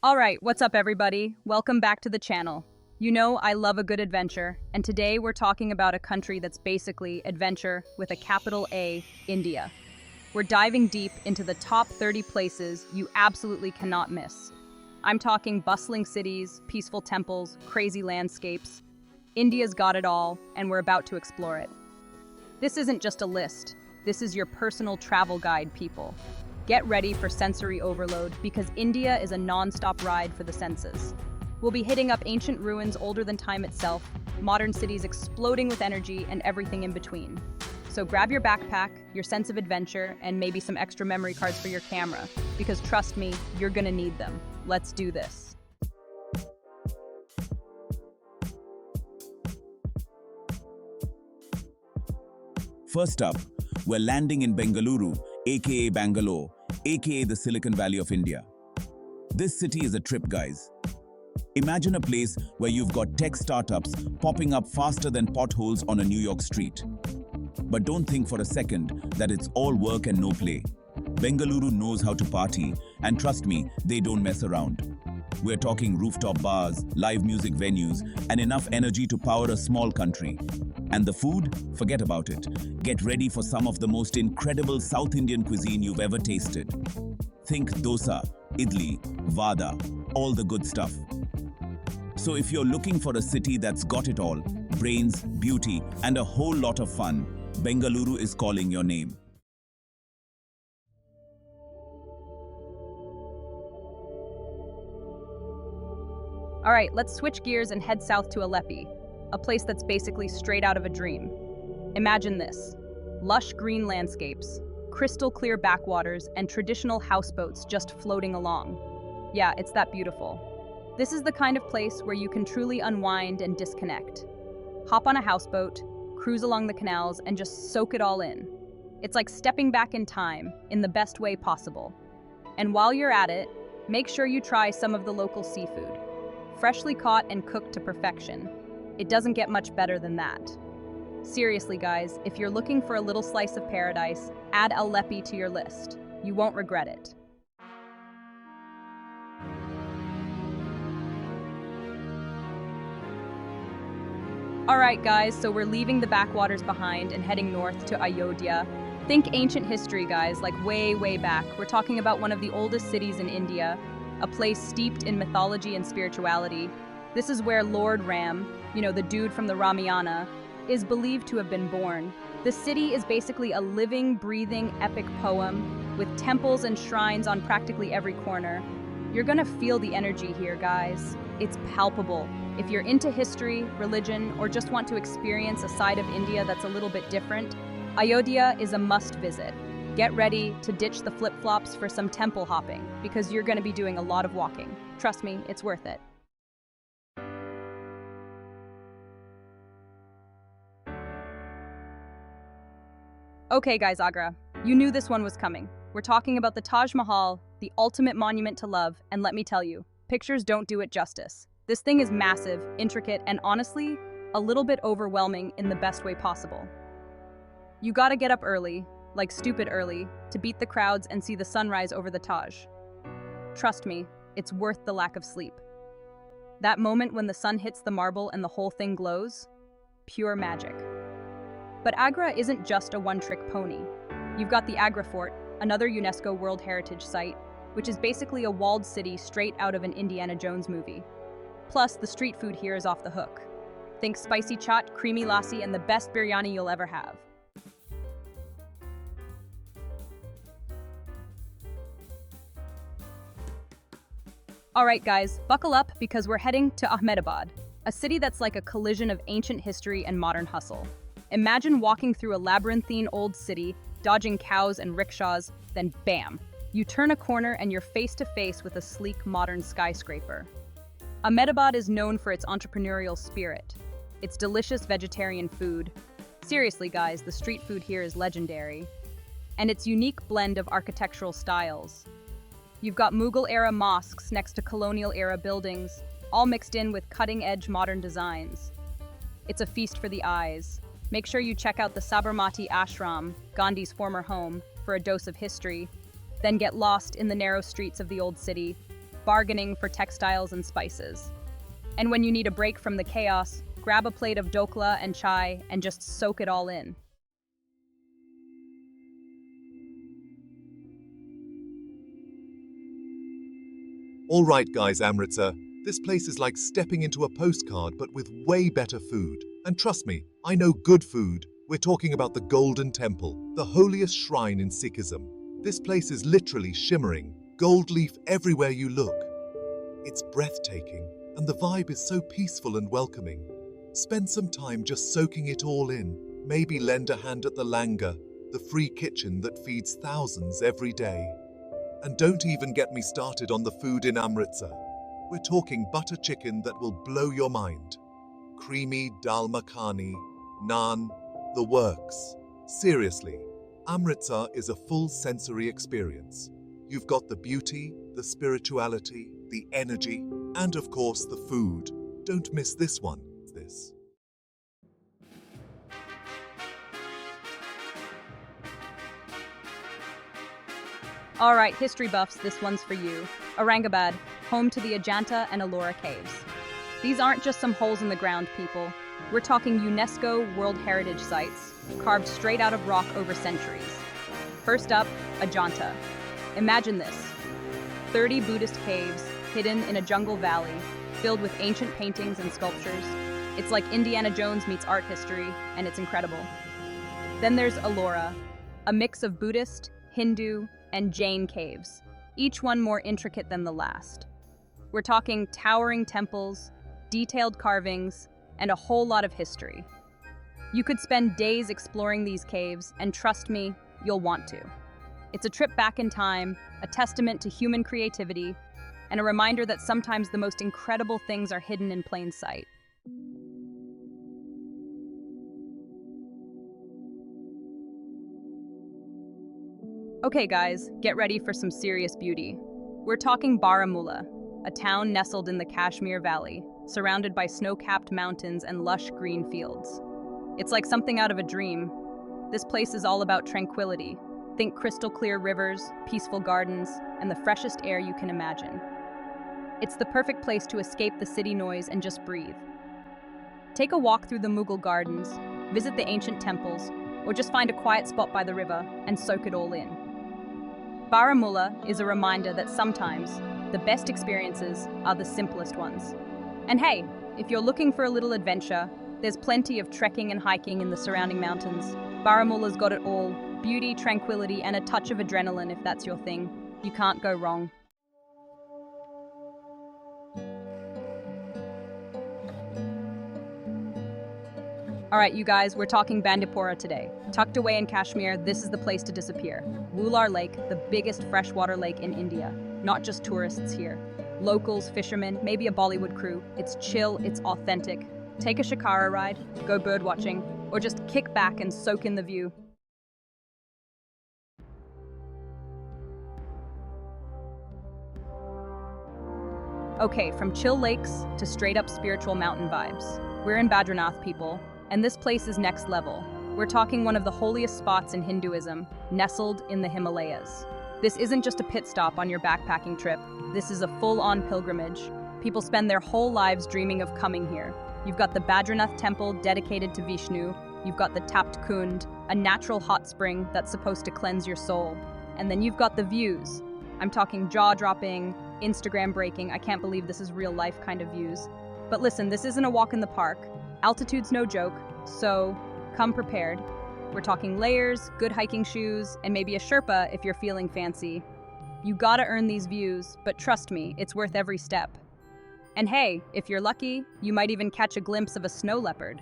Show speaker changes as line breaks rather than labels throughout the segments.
Alright, what's up everybody? Welcome back to the channel. You know I love a good adventure, and today we're talking about a country that's basically adventure with a capital A, India. We're diving deep into the top 30 places you absolutely cannot miss. I'm talking bustling cities, peaceful temples, crazy landscapes. India's got it all, and we're about to explore it. This isn't just a list. This is your personal travel guide, people. Get ready for sensory overload because India is a non-stop ride for the senses. We'll be hitting up ancient ruins older than time itself, modern cities exploding with energy, and everything in between. So grab your backpack, your sense of adventure, and maybe some extra memory cards for your camera, because trust me, you're gonna need them. Let's do this.
First up, we're landing in Bengaluru, aka Bangalore, aka the Silicon Valley of India. This city is a trip, guys. Imagine a place where you've got tech startups popping up faster than potholes on a New York street. But don't think for a second that it's all work and no play. Bengaluru knows how to party, and trust me, they don't mess around. We're talking rooftop bars, live music venues, and enough energy to power a small country. And the food? Forget about it. Get ready for some of the most incredible South Indian cuisine you've ever tasted. Think dosa, idli, vada, all the good stuff. So if you're looking for a city that's got it all, brains, beauty, and a whole lot of fun, Bengaluru is calling your name.
Alright, let's switch gears and head south to Alleppey, a place that's basically straight out of a dream. Imagine this: lush green landscapes, crystal clear backwaters, and traditional houseboats just floating along. Yeah, it's that beautiful. This is the kind of place where you can truly unwind and disconnect. Hop on a houseboat, cruise along the canals, and just soak it all in. It's like stepping back in time, in the best way possible. And while you're at it, make sure you try some of the local seafood. Freshly caught and cooked to perfection. It doesn't get much better than that. Seriously guys, if you're looking for a little slice of paradise, add Alleppey to your list. You won't regret it. Alright guys, so we're leaving the backwaters behind and heading north to Ayodhya. Think ancient history guys, like way back. We're talking about one of the oldest cities in India, a place steeped in mythology and spirituality. This is where Lord Ram, the dude from the Ramayana, is believed to have been born. The city is basically a living, breathing, epic poem with temples and shrines on practically every corner. You're gonna feel the energy here, guys. It's palpable. If you're into history, religion, or just want to experience a side of India that's a little bit different, Ayodhya is a must visit. Get ready to ditch the flip-flops for some temple hopping, because you're gonna be doing a lot of walking. Trust me, it's worth it. Okay guys, Agra, you knew this one was coming. We're talking about the Taj Mahal, the ultimate monument to love, and let me tell you, pictures don't do it justice. This thing is massive, intricate, and honestly, a little bit overwhelming in the best way possible. You gotta get up early, like stupid early, to beat the crowds and see the sunrise over the Taj. Trust me, it's worth the lack of sleep. That moment when the sun hits the marble and the whole thing glows? Pure magic. But Agra isn't just a one-trick pony. You've got the Agra Fort, another UNESCO World Heritage Site, which is basically a walled city straight out of an Indiana Jones movie. Plus, the street food here is off the hook. Think spicy chaat, creamy lassi, and the best biryani you'll ever have. Alright guys, buckle up because we're heading to Ahmedabad, a city that's like a collision of ancient history and modern hustle. Imagine walking through a labyrinthine old city, dodging cows and rickshaws, then bam! You turn a corner and you're face to face with a sleek modern skyscraper. Ahmedabad is known for its entrepreneurial spirit, its delicious vegetarian food. Seriously guys, the street food here is legendary. And its unique blend of architectural styles. You've got Mughal-era mosques next to colonial-era buildings, all mixed in with cutting-edge modern designs. It's a feast for the eyes. Make sure you check out the Sabarmati Ashram, Gandhi's former home, for a dose of history, then get lost in the narrow streets of the old city. bargaining for textiles and spices. And when you need a break from the chaos, grab a plate of dokla and chai and just soak it all in.
All right, guys, Amritsar. This place is like stepping into a postcard, but with way better food. And trust me, I know good food. We're talking about the Golden Temple, the holiest shrine in Sikhism. This place is literally shimmering, gold leaf everywhere you look. It's breathtaking, and the vibe is so peaceful and welcoming. Spend some time just soaking it all in. Maybe lend a hand at the langar, the free kitchen that feeds thousands every day. And don't even get me started on the food in Amritsar. We're talking butter chicken that will blow your mind. Creamy dal makhani, naan, the works. Seriously, Amritsar is a full sensory experience. You've got the beauty, the spirituality, the energy, and of course the food. Don't miss this one.
All right, history buffs, this one's for you. Aurangabad, home to the Ajanta and Ellora caves. These aren't just some holes in the ground, people. We're talking UNESCO World Heritage Sites, carved straight out of rock over centuries. First up, Ajanta. Imagine this. 30 Buddhist caves hidden in a jungle valley, filled with ancient paintings and sculptures. It's like Indiana Jones meets art history, and it's incredible. Then there's Ellora, a mix of Buddhist, Hindu, and Jain caves, each one more intricate than the last. We're talking towering temples, detailed carvings, and a whole lot of history. You could spend days exploring these caves, and trust me, you'll want to. It's a trip back in time, a testament to human creativity, and a reminder that sometimes the most incredible things are hidden in plain sight. Okay guys, get ready for some serious beauty. We're talking Baramulla, a town nestled in the Kashmir Valley, surrounded by snow-capped mountains and lush green fields. It's like something out of a dream. This place is all about tranquility. Think crystal clear rivers, peaceful gardens, and the freshest air you can imagine. It's the perfect place to escape the city noise and just breathe. Take a walk through the Mughal gardens, visit the ancient temples, or just find a quiet spot by the river and soak it all in. Baramulla is a reminder that sometimes the best experiences are the simplest ones. And hey, if you're looking for a little adventure, there's plenty of trekking and hiking in the surrounding mountains. Baramulla's got it all: beauty, tranquility, and a touch of adrenaline if that's your thing. You can't go wrong. All right, you guys, we're talking Bandipora today. Tucked away in Kashmir, this is the place to disappear. Wular Lake, the biggest freshwater lake in India. Not just tourists here. Locals, fishermen, maybe a Bollywood crew. It's chill, it's authentic. Take a shikara ride, go bird watching, or just kick back and soak in the view. Okay, from chill lakes to straight up spiritual mountain vibes. We're in Badrinath, people. And this place is next level. We're talking one of the holiest spots in Hinduism, nestled in the Himalayas. This isn't just a pit stop on your backpacking trip. This is a full-on pilgrimage. People spend their whole lives dreaming of coming here. You've got the Badrinath temple dedicated to Vishnu. You've got the Tapt Kund, a natural hot spring that's supposed to cleanse your soul. And then you've got the views. I'm talking jaw-dropping, Instagram-breaking, I can't believe this is real-life kind of views. But listen, this isn't a walk in the park. Altitude's no joke, so come prepared. We're talking layers, good hiking shoes, and maybe a Sherpa if you're feeling fancy. You gotta earn these views, but trust me, it's worth every step. And hey, if you're lucky, you might even catch a glimpse of a snow leopard.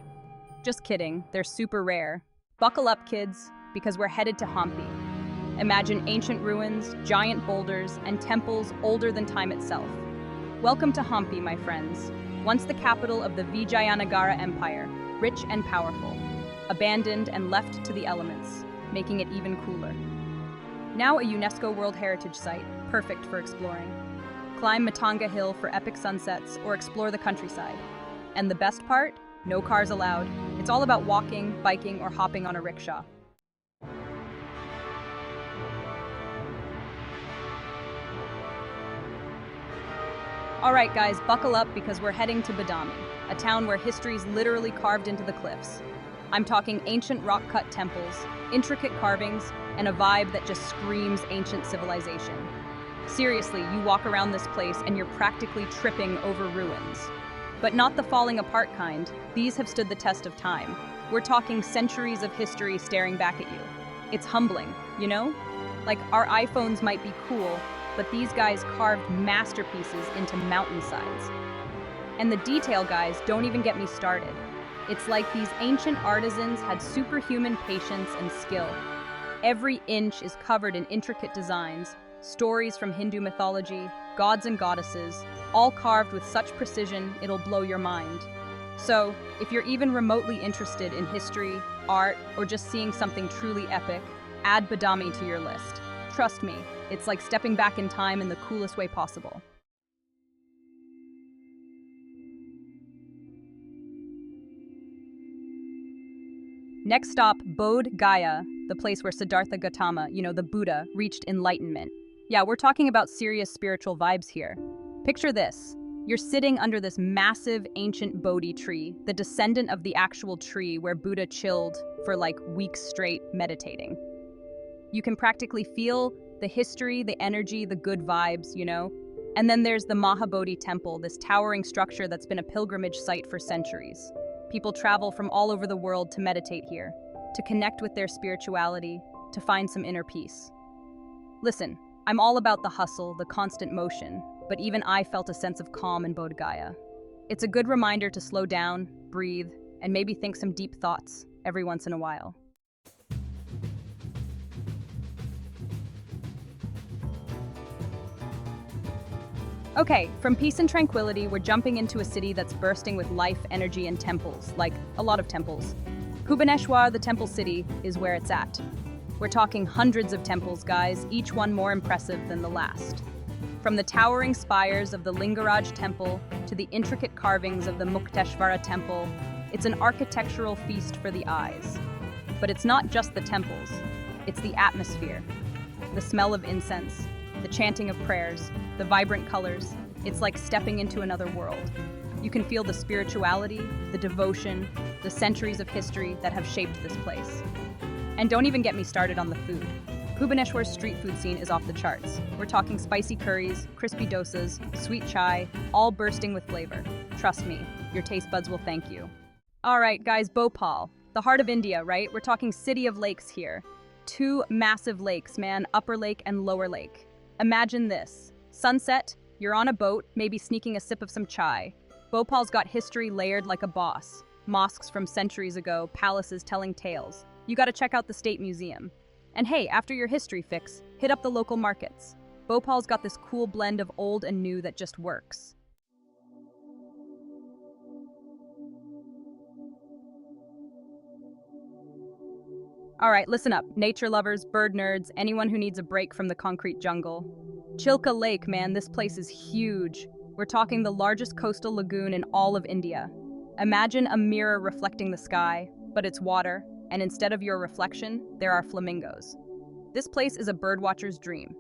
Just kidding, they're super rare. Buckle up, kids, because we're headed to Hampi. Imagine ancient ruins, giant boulders, and temples older than time itself. Welcome to Hampi, my friends. Once the capital of the Vijayanagara Empire, rich and powerful, abandoned and left to the elements, making it even cooler. Now a UNESCO World Heritage Site, perfect for exploring. Climb Matanga Hill for epic sunsets or explore the countryside. And the best part? No cars allowed. It's all about walking, biking, or hopping on a rickshaw. All right, guys, buckle up because we're heading to Badami, a town where history's literally carved into the cliffs. I'm talking ancient rock-cut temples, intricate carvings, and a vibe that just screams ancient civilization. Seriously, you walk around this place and you're practically tripping over ruins. But not the falling apart kind. These have stood the test of time. We're talking centuries of history staring back at you. It's humbling, you know? Like, our iPhones might be cool, but these guys carved masterpieces into mountainsides. And the detail, guys, don't even get me started. It's like these ancient artisans had superhuman patience and skill. Every inch is covered in intricate designs, stories from Hindu mythology, gods and goddesses, all carved with such precision it'll blow your mind. So, if you're even remotely interested in history, art, or just seeing something truly epic, add Badami to your list. Trust me, it's like stepping back in time in the coolest way possible. Next stop, Bodh Gaya, the place where Siddhartha Gautama, the Buddha, reached enlightenment. Yeah, we're talking about serious spiritual vibes here. Picture this. You're sitting under this massive ancient Bodhi tree, the descendant of the actual tree where Buddha chilled for like weeks straight meditating. You can practically feel the history, the energy, the good vibes, And then there's the Mahabodhi temple, this towering structure that's been a pilgrimage site for centuries. People travel from all over the world to meditate here, to connect with their spirituality, to find some inner peace. Listen, I'm all about the hustle, the constant motion, but even I felt a sense of calm in Bodh Gaya. It's a good reminder to slow down, breathe, and maybe think some deep thoughts every once in a while. Okay, from peace and tranquility, we're jumping into a city that's bursting with life, energy, and temples, like a lot of temples. Bhubaneshwar, the temple city, is where it's at. We're talking hundreds of temples, guys, each one more impressive than the last. From the towering spires of the Lingaraj temple to the intricate carvings of the Mukteshvara temple, it's an architectural feast for the eyes. But it's not just the temples, it's the atmosphere. The smell of incense, the chanting of prayers, the vibrant colors. It's like stepping into another world. You can feel the spirituality, the devotion, the centuries of history that have shaped this place. And don't even get me started on the food. Bhubaneshwar's street food scene is off the charts. We're talking spicy curries, crispy dosas, sweet chai, all bursting with flavor. Trust me, your taste buds will thank you. All right, guys, Bhopal, the heart of India, right? We're talking city of lakes here. 2 massive lakes, man, Upper Lake and Lower Lake. Imagine this. Sunset, you're on a boat, maybe sneaking a sip of some chai. Bhopal's got history layered like a boss. Mosques from centuries ago, palaces telling tales. You gotta check out the State Museum. And hey, after your history fix, hit up the local markets. Bhopal's got this cool blend of old and new that just works. All right, listen up, nature lovers, bird nerds, anyone who needs a break from the concrete jungle. Chilka Lake, man, this place is huge. We're talking the largest coastal lagoon in all of India. Imagine a mirror reflecting the sky, but it's water, and instead of your reflection, there are flamingos. This place is a birdwatcher's dream.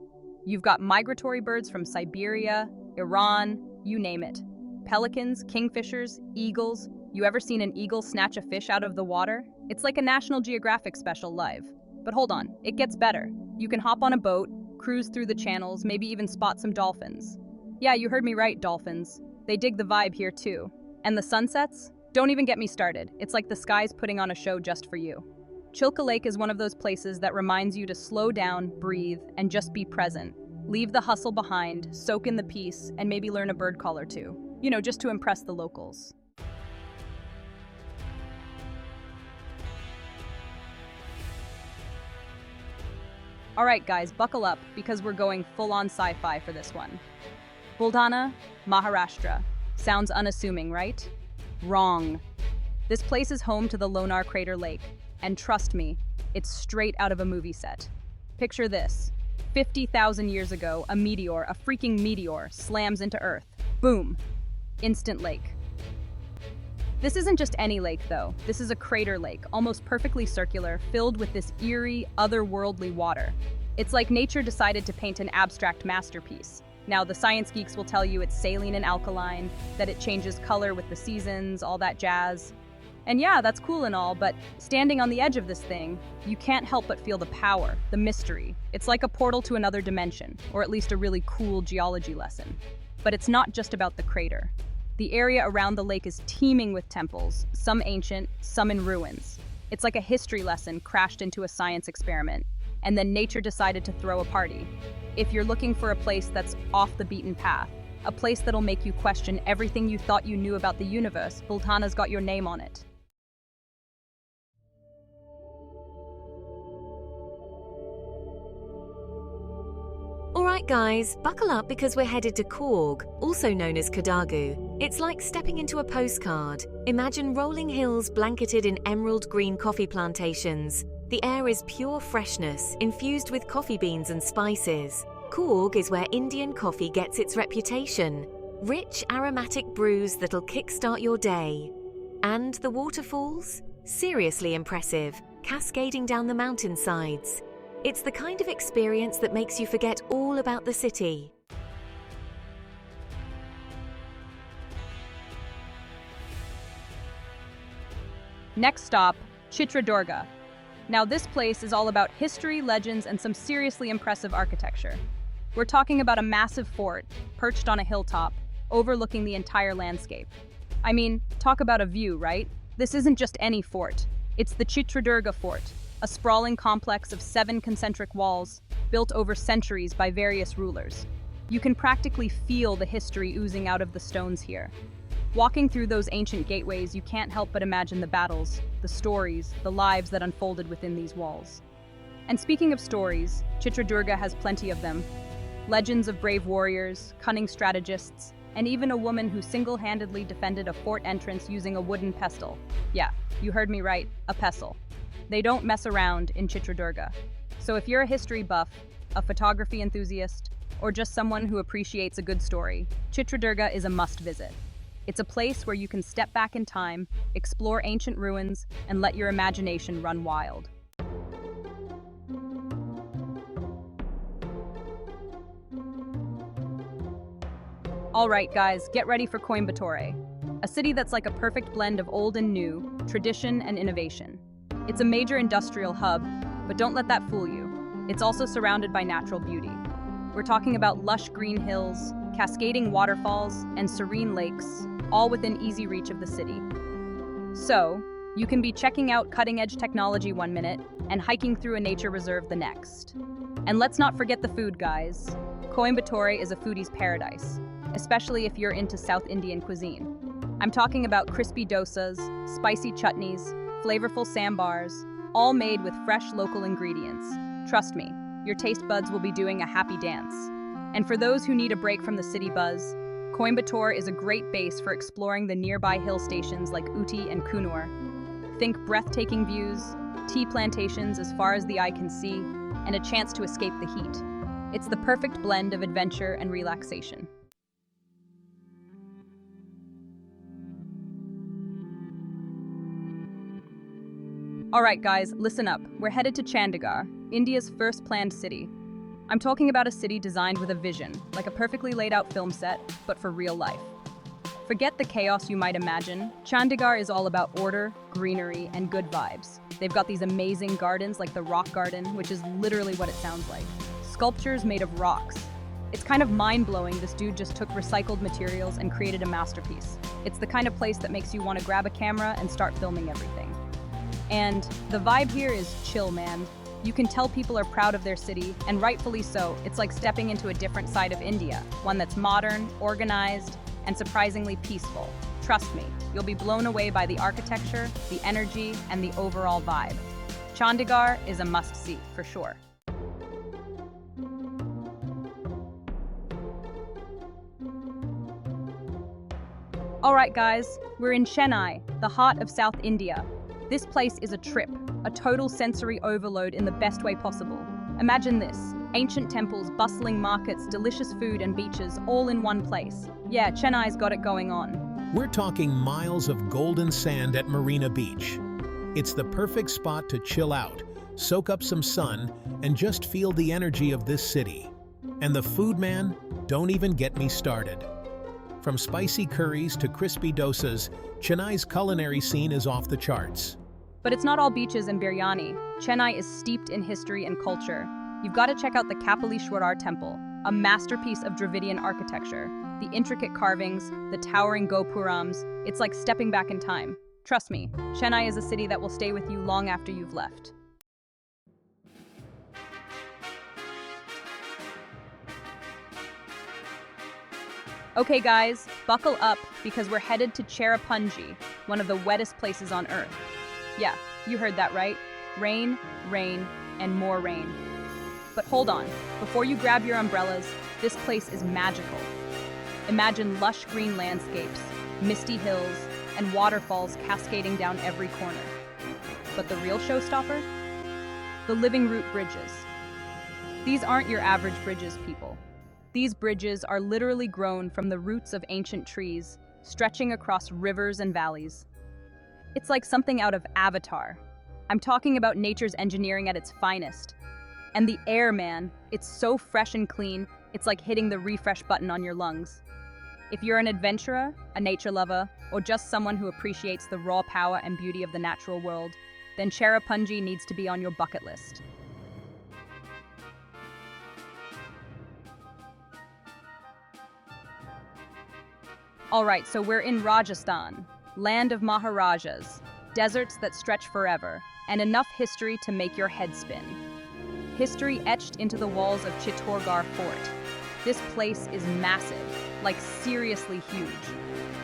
You've got migratory birds from Siberia, Iran, you name it. Pelicans, kingfishers, eagles. You ever seen an eagle snatch a fish out of the water? It's like a National Geographic special live. But hold on, it gets better. You can hop on a boat, cruise through the channels, maybe even spot some dolphins. Yeah, you heard me right, dolphins. They dig the vibe here too. And the sunsets? Don't even get me started. It's like the sky's putting on a show just for you. Chilka Lake is one of those places that reminds you to slow down, breathe, and just be present. Leave the hustle behind, soak in the peace, and maybe learn a bird call or two. Just to impress the locals. All right, guys, buckle up because we're going full-on sci-fi for this one. Buldhana, Maharashtra. Sounds unassuming, right? Wrong. This place is home to the Lonar Crater Lake, and trust me, it's straight out of a movie set. Picture this. 50,000 years ago, a freaking meteor, slams into Earth. Boom. Instant lake. This isn't just any lake, though. This is a crater lake, almost perfectly circular, filled with this eerie, otherworldly water. It's like nature decided to paint an abstract masterpiece. Now, the science geeks will tell you it's saline and alkaline, that it changes color with the seasons, all that jazz. And yeah, that's cool and all, but standing on the edge of this thing, you can't help but feel the power, the mystery. It's like a portal to another dimension, or at least a really cool geology lesson. But it's not just about the crater. The area around the lake is teeming with temples, some ancient, some in ruins. It's like a history lesson crashed into a science experiment, and then nature decided to throw a party. If you're looking for a place that's off the beaten path, a place that'll make you question everything you thought you knew about the universe, Buldhana's got your name on it.
Alright guys, buckle up because we're headed to Coorg, also known as Chittorgarh. It's like stepping into a postcard. Imagine rolling hills blanketed in emerald green coffee plantations. The air is pure freshness, infused with coffee beans and spices. Coorg is where Indian coffee gets its reputation. Rich, aromatic brews that'll kickstart your day. And the waterfalls? Seriously impressive, cascading down the mountainsides. It's the kind of experience that makes you forget all about the city.
Next stop, Chitradurga. Now this place is all about history, legends, and some seriously impressive architecture. We're talking about a massive fort, perched on a hilltop, overlooking the entire landscape. I mean, talk about a view, right? This isn't just any fort. It's the Chitradurga fort, a sprawling complex of 7 concentric walls, built over centuries by various rulers. You can practically feel the history oozing out of the stones here. Walking through those ancient gateways, you can't help but imagine the battles, the stories, the lives that unfolded within these walls. And speaking of stories, Chitradurga has plenty of them. Legends of brave warriors, cunning strategists, and even a woman who single-handedly defended a fort entrance using a wooden pestle. Yeah, you heard me right, a pestle. They don't mess around in Chitradurga. So if you're a history buff, a photography enthusiast, or just someone who appreciates a good story, Chitradurga is a must-visit. It's a place where you can step back in time, explore ancient ruins, and let your imagination run wild. All right, guys, get ready for Coimbatore, a city that's like a perfect blend of old and new, tradition and innovation. It's a major industrial hub, but don't let that fool you. It's also surrounded by natural beauty. We're talking about lush green hills, cascading waterfalls, and serene lakes, all within easy reach of the city. So, you can be checking out cutting-edge technology one minute and hiking through a nature reserve the next. And let's not forget the food, guys. Coimbatore is a foodie's paradise, especially if you're into South Indian cuisine. I'm talking about crispy dosas, spicy chutneys, flavorful sambars, all made with fresh local ingredients. Trust me, your taste buds will be doing a happy dance. And for those who need a break from the city buzz, Coimbatore is a great base for exploring the nearby hill stations like Ooty and Coonoor. Think breathtaking views, tea plantations as far as the eye can see, and a chance to escape the heat. It's the perfect blend of adventure and relaxation. All right, guys, listen up. We're headed to Chandigarh, India's first planned city. I'm talking about a city designed with a vision, like a perfectly laid out film set, but for real life. Forget the chaos you might imagine. Chandigarh is all about order, greenery, and good vibes. They've got these amazing gardens like the Rock Garden, which is literally what it sounds like. Sculptures made of rocks. It's kind of mind-blowing this dude just took recycled materials and created a masterpiece. It's the kind of place that makes you want to grab a camera and start filming everything. And the vibe here is chill, man. You can tell people are proud of their city, and rightfully so. It's like stepping into a different side of India, one that's modern, organized, and surprisingly peaceful. Trust me, you'll be blown away by the architecture, the energy, and the overall vibe. Chandigarh is a must-see, for sure. All right, guys, we're in Chennai, the heart of South India. This place is a trip, a total sensory overload in the best way possible. Imagine this, ancient temples, bustling markets, delicious food and beaches all in one place. Yeah, Chennai's got it going on.
We're talking miles of golden sand at Marina Beach. It's the perfect spot to chill out, soak up some sun, and just feel the energy of this city. And the food, man, don't even get me started. From spicy curries to crispy dosas, Chennai's culinary scene is off the charts.
But it's not all beaches and biryani. Chennai is steeped in history and culture. You've got to check out the Kapalishwarar temple, a masterpiece of Dravidian architecture. The intricate carvings, the towering gopurams, it's like stepping back in time. Trust me, Chennai is a city that will stay with you long after you've left. Okay guys, buckle up because we're headed to Cherrapunjee, one of the wettest places on Earth. Yeah, you heard that right. Rain, rain, and more rain. But hold on, before you grab your umbrellas, this place is magical. Imagine lush green landscapes, misty hills, and waterfalls cascading down every corner. But the real showstopper? The living root bridges. These aren't your average bridges, people. These bridges are literally grown from the roots of ancient trees, stretching across rivers and valleys. It's like something out of Avatar. I'm talking about nature's engineering at its finest. And the air, man, it's so fresh and clean, it's like hitting the refresh button on your lungs. If you're an adventurer, a nature lover, or just someone who appreciates the raw power and beauty of the natural world, then Cherrapunjee needs to be on your bucket list. Alright, so we're in Rajasthan, land of Maharajas, deserts that stretch forever, and enough history to make your head spin. History etched into the walls of Chittorgarh Fort. This place is massive, like seriously huge.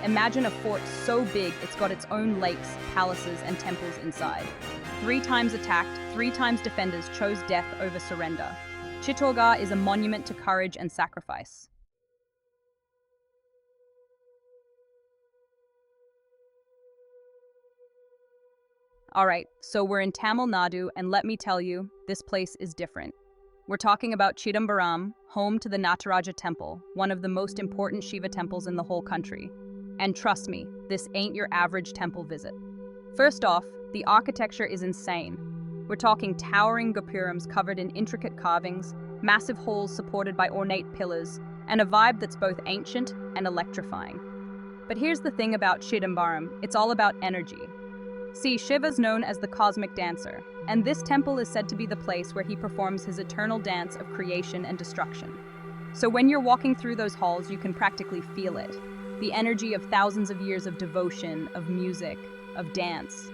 Imagine a fort so big it's got its own lakes, palaces, and temples inside. 3 times attacked, 3 times defenders chose death over surrender. Chittorgarh is a monument to courage and sacrifice. Alright, so we're in Tamil Nadu, and let me tell you, this place is different. We're talking about Chidambaram, home to the Nataraja temple, one of the most important Shiva temples in the whole country. And trust me, this ain't your average temple visit. First off, the architecture is insane. We're talking towering gopurams covered in intricate carvings, massive halls supported by ornate pillars, and a vibe that's both ancient and electrifying. But here's the thing about Chidambaram, it's all about energy. See, Shiva's known as the cosmic dancer, and this temple is said to be the place where he performs his eternal dance of creation and destruction. So when you're walking through those halls, you can practically feel it. The energy of thousands of years of devotion, of music, of dance.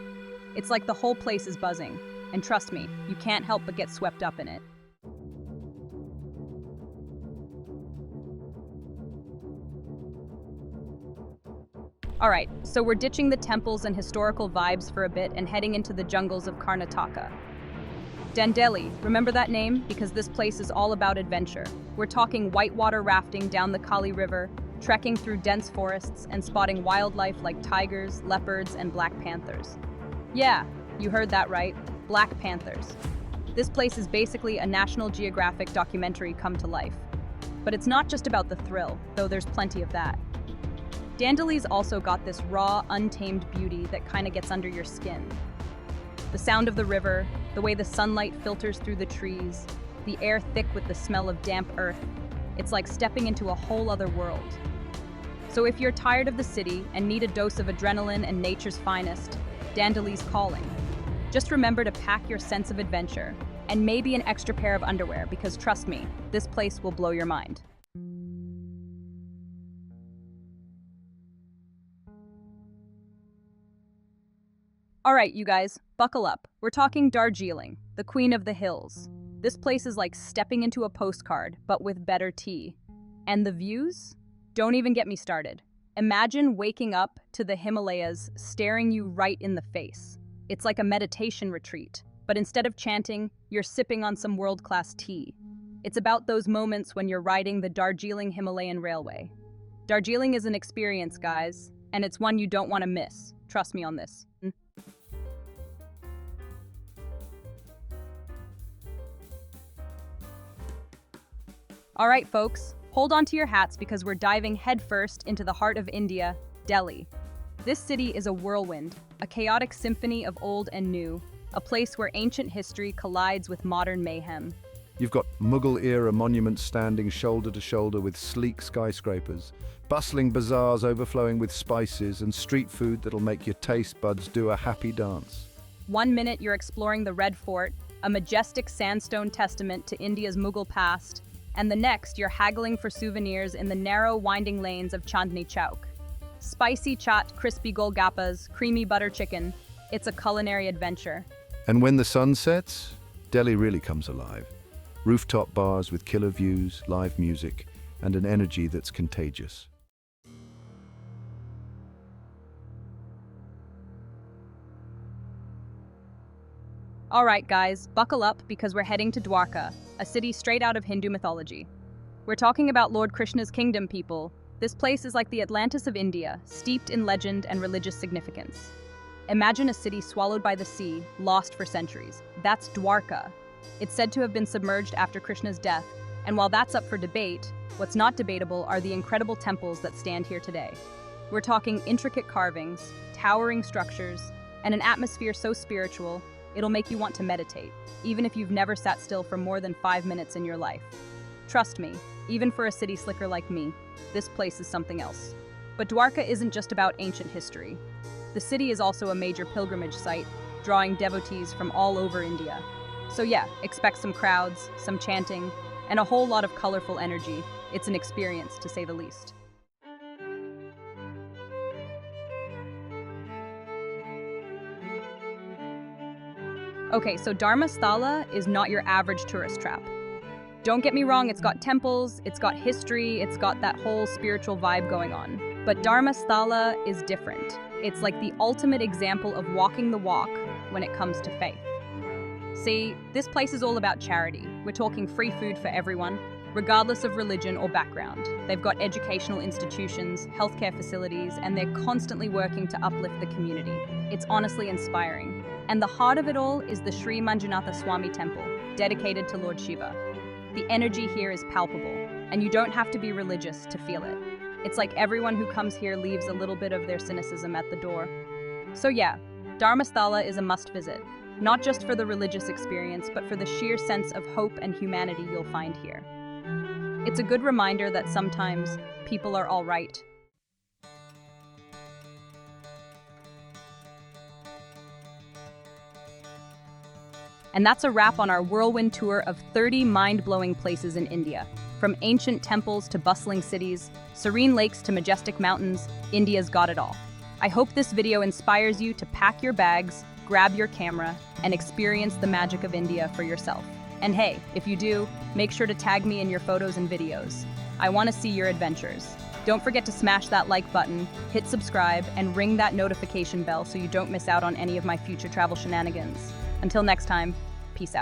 It's like the whole place is buzzing, and trust me, you can't help but get swept up in it. Alright, so we're ditching the temples and historical vibes for a bit and heading into the jungles of Karnataka. Dandeli, remember that name? Because this place is all about adventure. We're talking whitewater rafting down the Kali River, trekking through dense forests, and spotting wildlife like tigers, leopards, and black panthers. Yeah, you heard that right, black panthers. This place is basically a National Geographic documentary come to life. But it's not just about the thrill, though there's plenty of that. Dandeli's also got this raw, untamed beauty that kind of gets under your skin. The sound of the river, the way the sunlight filters through the trees, the air thick with the smell of damp earth, it's like stepping into a whole other world. So if you're tired of the city and need a dose of adrenaline and nature's finest, Dandeli's calling. Just remember to pack your sense of adventure, and maybe an extra pair of underwear, because trust me, this place will blow your mind. Alright, you guys, buckle up. We're talking Darjeeling, the queen of the hills. This place is like stepping into a postcard, but with better tea. And the views? Don't even get me started. Imagine waking up to the Himalayas staring you right in the face. It's like a meditation retreat, but instead of chanting, you're sipping on some world-class tea. It's about those moments when you're riding the Darjeeling Himalayan Railway. Darjeeling is an experience, guys, and it's one you don't want to miss. Trust me on this. Alright folks, hold on to your hats because we're diving headfirst into the heart of India, Delhi. This city is a whirlwind, a chaotic symphony of old and new, a place where ancient history collides with modern mayhem.
You've got Mughal-era monuments standing shoulder to shoulder with sleek skyscrapers, bustling bazaars overflowing with spices, and street food that'll make your taste buds do a happy dance.
1 minute you're exploring the Red Fort, a majestic sandstone testament to India's Mughal past, and the next you're haggling for souvenirs in the narrow, winding lanes of Chandni Chowk. Spicy chaat, crispy golgappas, creamy butter chicken, it's a culinary adventure.
And when the sun sets, Delhi really comes alive. Rooftop bars with killer views, live music, and an energy that's contagious.
All right, guys, buckle up because we're heading to Dwarka, a city straight out of Hindu mythology. We're talking about Lord Krishna's kingdom, people. This place is like the Atlantis of India, steeped in legend and religious significance. Imagine a city swallowed by the sea, lost for centuries. That's Dwarka. It's said to have been submerged after Krishna's death, and while that's up for debate, what's not debatable are the incredible temples that stand here today. We're talking intricate carvings, towering structures, and an atmosphere so spiritual, it'll make you want to meditate, even if you've never sat still for more than 5 minutes in your life. Trust me, even for a city slicker like me, this place is something else. But Dwarka isn't just about ancient history. The city is also a major pilgrimage site, drawing devotees from all over India. So yeah, expect some crowds, some chanting, and a whole lot of colorful energy. It's an experience, to say the least. Okay, so Dharmasthala is not your average tourist trap. Don't get me wrong, it's got temples, it's got history, it's got that whole spiritual vibe going on. But Dharmasthala is different. It's like the ultimate example of walking the walk when it comes to faith. See, this place is all about charity. We're talking free food for everyone, regardless of religion or background. They've got educational institutions, healthcare facilities, and they're constantly working to uplift the community. It's honestly inspiring. And the heart of it all is the Sri Manjunatha Swami Temple, dedicated to Lord Shiva. The energy here is palpable, and you don't have to be religious to feel it. It's like everyone who comes here leaves a little bit of their cynicism at the door. So yeah, Dharmasthala is a must visit, not just for the religious experience, but for the sheer sense of hope and humanity you'll find here. It's a good reminder that sometimes people are all right. And that's a wrap on our whirlwind tour of 30 mind-blowing places in India. From ancient temples to bustling cities, serene lakes to majestic mountains, India's got it all. I hope this video inspires you to pack your bags, grab your camera, and experience the magic of India for yourself. And hey, if you do, make sure to tag me in your photos and videos. I want to see your adventures. Don't forget to smash that like button, hit subscribe, and ring that notification bell so you don't miss out on any of my future travel shenanigans. Until next time, peace out.